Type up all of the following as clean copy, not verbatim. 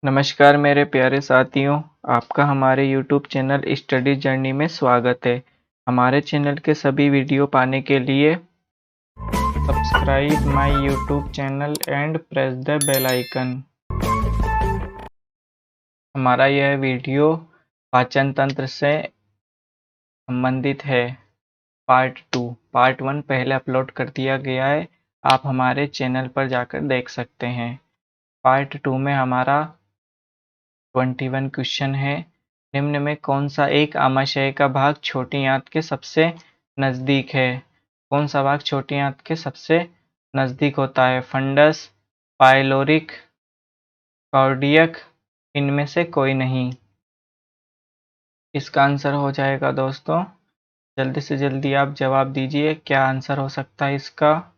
नमस्कार मेरे प्यारे साथियों, आपका हमारे YouTube चैनल स्टडी जर्नी में स्वागत है। हमारे चैनल के सभी वीडियो पाने के लिए subscribe my YouTube channel and press the bell icon. हमारा यह वीडियो पाचन तंत्र से संबंधित है। पार्ट 2 पार्ट 1 पहले अपलोड कर दिया गया है, आप हमारे चैनल पर जाकर देख सकते हैं। पार्ट 2 में हमारा 21 क्वेश्चन है। निम्न में कौन सा एक आमाशय का भाग छोटी आंत के सबसे नज़दीक है? कौन सा भाग छोटी आंत के सबसे नज़दीक होता है? फंडस, पाइलोरिक, कार्डियक, इनमें से कोई नहीं। इसका आंसर हो जाएगा दोस्तों, जल्दी से जल्दी आप जवाब दीजिए, क्या आंसर हो सकता है इसका?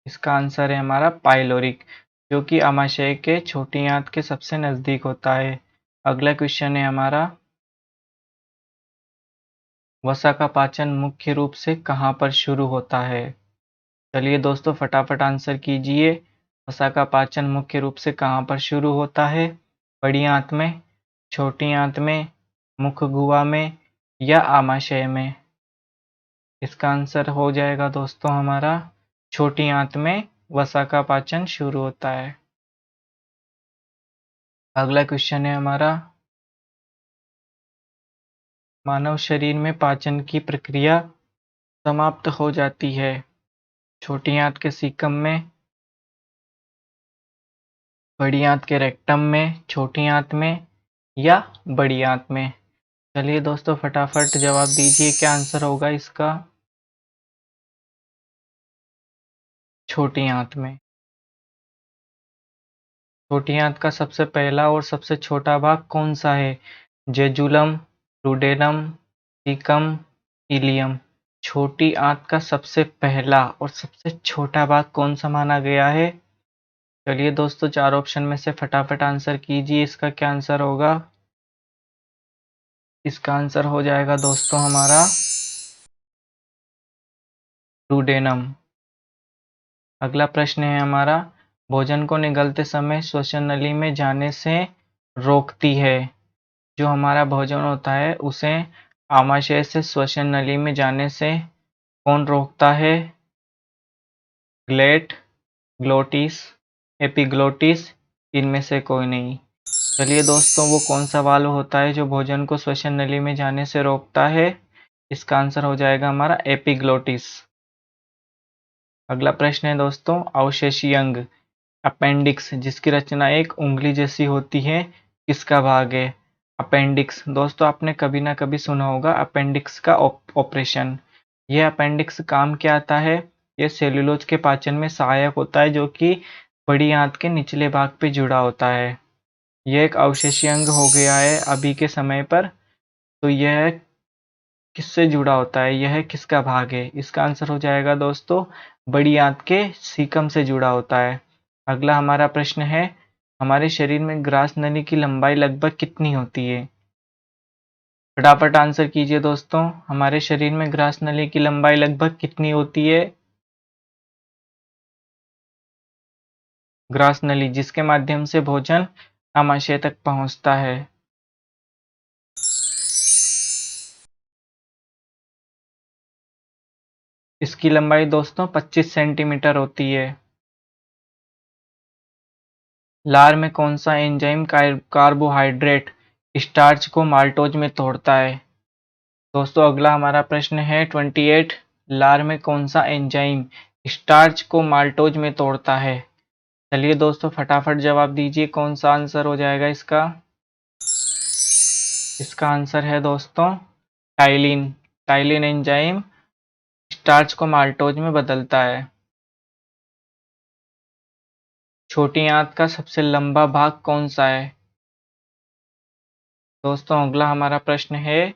इसका आंसर है हमारा पाइलोरिक, जो कि आमाशय के छोटी आंत के सबसे नज़दीक होता है। अगला क्वेश्चन है हमारा, वसा का पाचन मुख्य रूप से कहाँ पर शुरू होता है? चलिए दोस्तों फटाफट आंसर कीजिए। वसा का पाचन मुख्य रूप से कहाँ पर शुरू होता है? बड़ी आंत में, छोटी आंत में, मुख गुहा में या आमाशय में? इसका आंसर हो जाएगा दोस्तों हमारा, छोटी आंत में वसा का पाचन शुरू होता है। अगला क्वेश्चन है हमारा, मानव शरीर में पाचन की प्रक्रिया समाप्त हो जाती है छोटी आंत के सीकम में, बड़ी आंत के रेक्टम में, छोटी आंत में या बड़ी आंत में? चलिए दोस्तों फटाफट जवाब दीजिए, क्या आंसर होगा इसका? छोटी आंत में। छोटी आंत का सबसे पहला और सबसे छोटा भाग कौन सा है? Jejunum, duodenum, caecum, ileum. छोटी आंत का सबसे पहला और सबसे छोटा भाग कौन सा माना गया है? चलिए दोस्तों चार ऑप्शन में से फटाफट आंसर कीजिए, इसका क्या आंसर होगा? इसका आंसर हो जाएगा दोस्तों हमारा डुडेनम। अगला प्रश्न है हमारा, भोजन को निगलते समय श्वसन नली में जाने से रोकती है। जो हमारा भोजन होता है उसे आमाशय से श्वसन नली में जाने से कौन रोकता है? ग्लेट, ग्लोटिस, एपिग्लोटिस, इनमें से कोई नहीं। चलिए दोस्तों वो कौन सा वाल्व होता है जो भोजन को श्वसन नली में जाने से रोकता है? इसका आंसर हो जाएगा हमारा एपिग्लोटिस। अगला प्रश्न है दोस्तों, अवशेषी अंग अपेंडिक्स जिसकी रचना एक उंगली जैसी होती है किसका भाग है? अपेंडिक्स दोस्तों आपने कभी ना कभी सुना होगा अपेंडिक्स का ऑपरेशन। यह अपेंडिक्स काम क्या आता है? यह सेल्यूलोज के पाचन में सहायक होता है, जो कि बड़ी आंत के निचले भाग पे जुड़ा होता है। यह एक अवशेषी अंग हो गया है अभी के समय पर। तो यह किससे जुड़ा होता है, यह किसका भाग है? इसका आंसर हो जाएगा दोस्तों, बड़ी आंत के सीकम से जुड़ा होता है। अगला हमारा प्रश्न है, हमारे शरीर में ग्रास नली की लंबाई लगभग कितनी होती है? फटाफट आंसर कीजिए दोस्तों, हमारे शरीर में ग्रास नली की लंबाई लगभग कितनी होती है? ग्रास नली जिसके माध्यम से भोजन आमाशय तक पहुंचता है। इसकी लंबाई दोस्तों 25 सेंटीमीटर होती है। लार में कौन सा एंजाइम कार्बोहाइड्रेट स्टार्च को माल्टोज में तोड़ता है? दोस्तों अगला हमारा प्रश्न है 28, लार में कौन सा एंजाइम स्टार्च को माल्टोज में तोड़ता है? चलिए दोस्तों फटाफट जवाब दीजिए, कौन सा आंसर हो जाएगा इसका? इसका आंसर है दोस्तों टाइलिन। टाइलिन एंजाइम स्टार्च को माल्टोज में बदलता है। छोटी आंत का सबसे लंबा भाग कौन सा है? दोस्तों अगला हमारा प्रश्न है,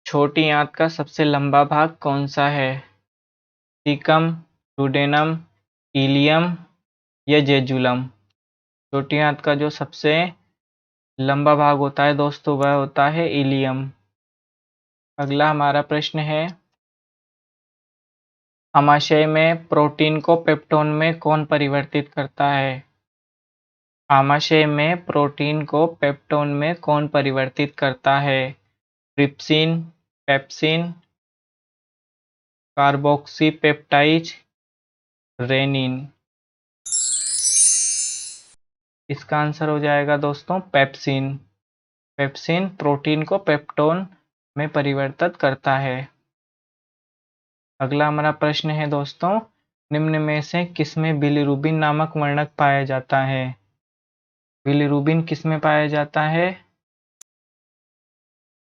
छोटी आंत का सबसे लंबा भाग कौन सा है? सीकम, डुडेनम, इलियम या जेजुलम? छोटी आंत का जो सबसे लंबा भाग होता है दोस्तों वह होता है इलियम। अगला हमारा प्रश्न है, आमाशय में प्रोटीन को पेप्टोन में कौन परिवर्तित करता है? आमाशय में प्रोटीन को पेप्टोन में कौन परिवर्तित करता है? Trypsin, pepsin, carboxypeptide, rennin. इसका आंसर हो जाएगा दोस्तों पेप्सिन। पेप्सिन प्रोटीन को पेप्टोन में परिवर्तित करता है। अगला हमारा प्रश्न है दोस्तों, निम्न में से किसमें बिलिरुबिन नामक वर्णक पाया जाता है? बिलिरुबिन किसमें पाया जाता है?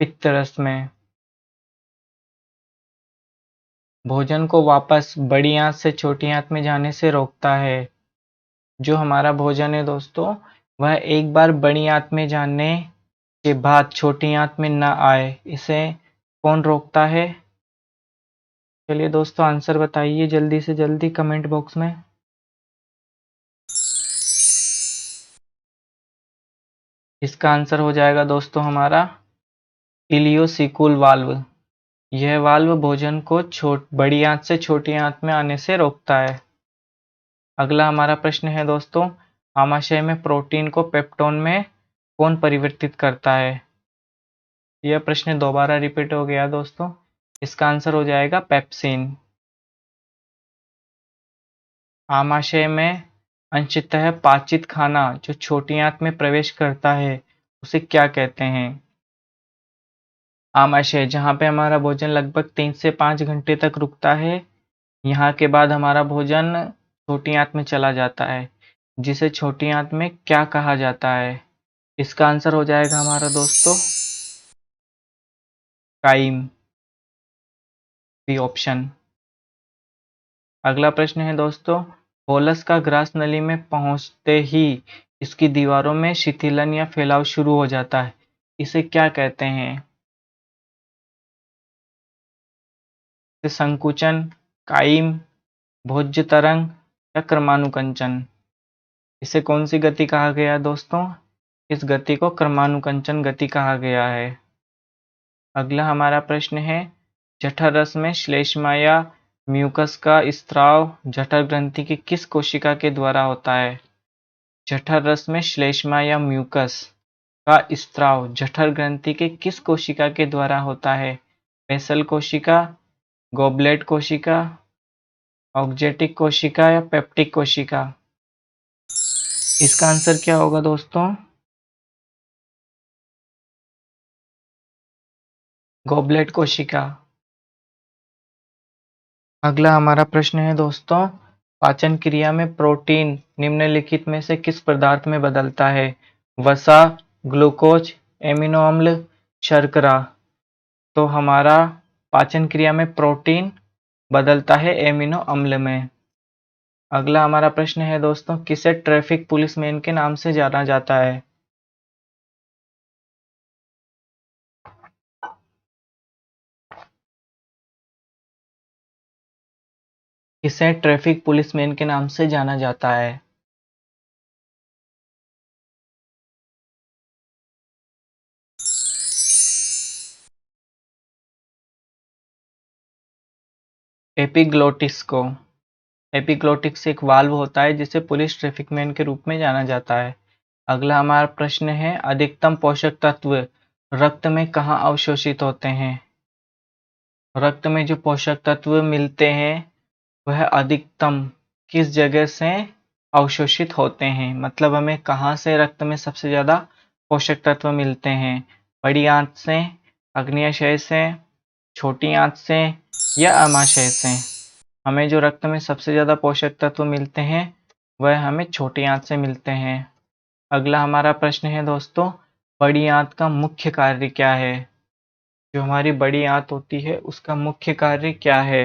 पित्तरस में। भोजन को वापस बड़ी आंत से छोटी आंत में जाने से रोकता है। जो हमारा भोजन है दोस्तों, वह एक बार बड़ी आंत में जाने के बाद छोटी आंत में न आए, इसे कौन रोकता है? चलिए दोस्तों आंसर बताइए जल्दी से जल्दी कमेंट बॉक्स में। इसका आंसर हो जाएगा दोस्तों हमारा इलियोसिकुल वाल्व। यह वाल्व भोजन को बड़ी आंत से छोटी आंत में आने से रोकता है। अगला हमारा प्रश्न है दोस्तों, आमाशय में प्रोटीन को पेप्टोन में कौन परिवर्तित करता है? यह प्रश्न दोबारा रिपीट हो गया दोस्तों। इसका आंसर हो जाएगा पेप्सिन। आमाशय में अंशतः पाचित खाना जो छोटी आंत में प्रवेश करता है उसे क्या कहते हैं? आमाशय जहाँ पे हमारा भोजन लगभग 3 से 5 घंटे तक रुकता है, यहाँ के बाद हमारा भोजन छोटी आंत में चला जाता है, जिसे छोटी आंत में क्या कहा जाता है? इसका आंसर हो जाएगा हमारा दोस्तों काइम, बी ऑप्शन। अगला प्रश्न है दोस्तों, होलस का ग्रास नली में पहुंचते ही इसकी दीवारों में शिथिलन या फैलाव शुरू हो जाता है, इसे क्या कहते हैं? संकुचन, काइम, भोज्य तरंग या क्रमानुकंचन। इसे कौन सी गति कहा गया दोस्तों? इस गति को क्रमानुकंचन गति कहा गया है। अगला हमारा प्रश्न है, जठर रस में श्लेष्मा या म्यूकस का स्त्राव जठर ग्रंथि की किस कोशिका के द्वारा होता है? जठर रस में श्लेष्मा या म्यूकस का स्त्राव जठर ग्रंथि के किस कोशिका के द्वारा होता है? बेसल कोशिका, गोबलेट कोशिका, ऑक्जेटिक कोशिका या पेप्टिक कोशिका। इसका आंसर क्या होगा दोस्तों? गोबलेट कोशिका। अगला हमारा प्रश्न है दोस्तों, पाचन क्रिया में प्रोटीन निम्नलिखित में से किस पदार्थ में बदलता है? वसा, ग्लूकोज, एमिनो अम्ल, शर्करा। तो हमारा पाचन क्रिया में प्रोटीन बदलता है एमिनो अम्ल में। अगला हमारा प्रश्न है दोस्तों, किसे ट्रैफिक पुलिसमैन के नाम से जाना जाता है? किसे ट्रैफिक पुलिसमैन के नाम से जाना जाता है? एपिग्लोटिस को। एपिग्लोटिक्स एक वाल्व होता है जिसे पुलिस ट्रैफिकमैन के रूप में जाना जाता है। अगला हमारा प्रश्न है, अधिकतम पोषक तत्व रक्त में कहाँ अवशोषित होते हैं? रक्त में जो पोषक तत्व मिलते हैं वह अधिकतम किस जगह से अवशोषित होते हैं? मतलब हमें कहाँ से रक्त में सबसे ज़्यादा पोषक तत्व मिलते हैं? बड़ी आंत से, अग्न्याशय से, छोटी आंत से या आमाशय से? हमें जो रक्त में सबसे ज़्यादा पोषक तत्व मिलते हैं वह हमें छोटी आंत से मिलते हैं। अगला हमारा प्रश्न है दोस्तों, बड़ी आंत का मुख्य कार्य क्या है? जो हमारी बड़ी आंत होती है उसका मुख्य कार्य क्या है?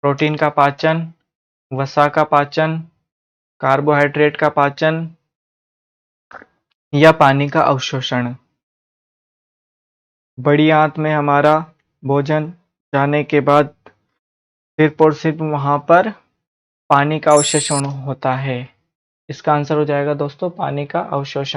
प्रोटीन का पाचन, वसा का पाचन, कार्बोहाइड्रेट का पाचन या पानी का अवशोषण। बड़ी आंत में हमारा भोजन जाने के बाद सिर्फ और सिर्फ वहाँ पर पानी का अवशोषण होता है। इसका आंसर हो जाएगा दोस्तों पानी का अवशोषण।